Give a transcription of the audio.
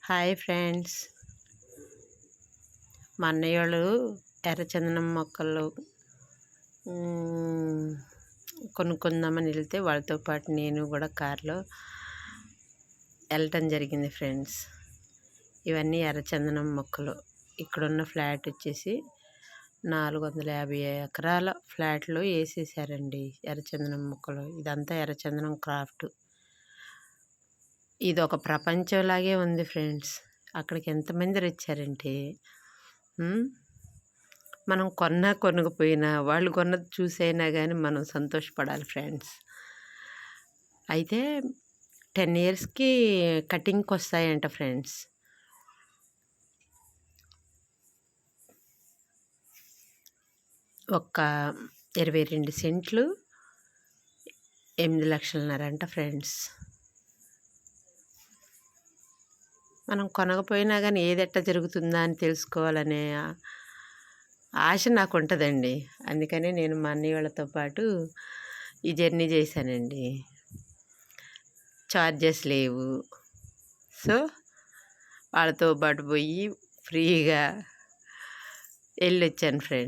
Hi friends, మా అన్నయ్య వాళ్ళు ఎర్రచందనం మొక్కలు కొనుక్కుందామని వెళ్తే వాళ్ళతో పాటు నేను కూడా కారులో వెళ్ళటం జరిగింది ఫ్రెండ్స్. ఇవన్నీ ఎర్రచందనం మొక్కలు. ఇక్కడున్న ఫ్లాట్ వచ్చేసి 450 ఎకరాల ఫ్లాట్లో వేసేసారండి ఎర్రచందనం మొక్కలు. ఇదంతా ఎర్రచందనం క్రాఫ్ట్. ఇది ఒక ప్రపంచంలాగే ఉంది ఫ్రెండ్స్. అక్కడికి ఎంతమంది వచ్చారంటే మనం కొనకపోయినా వాళ్ళు కొన్నది చూసైనా కానీ మనం సంతోషపడాలి ఫ్రెండ్స్. అయితే 10 ఇయర్స్కి కటింగ్కి వస్తాయంట ఫ్రెండ్స్. ఒక్క 22 సెంట్లు 8 లక్షలన్నర అంట ఫ్రెండ్స్. మనం కొనకపోయినా కానీ ఏదెట్ట జరుగుతుందా అని తెలుసుకోవాలనే ఆశ నాకు ఉంటుందండి. అందుకనే నేను మా అన్నయ్య వాళ్ళతో పాటు ఈ జర్నీ చేశానండి. చార్జెస్ లేవు, సో వాళ్ళతో పాటు పోయి ఫ్రీగా వెళ్ళొచ్చాను ఫ్రెండ్స్.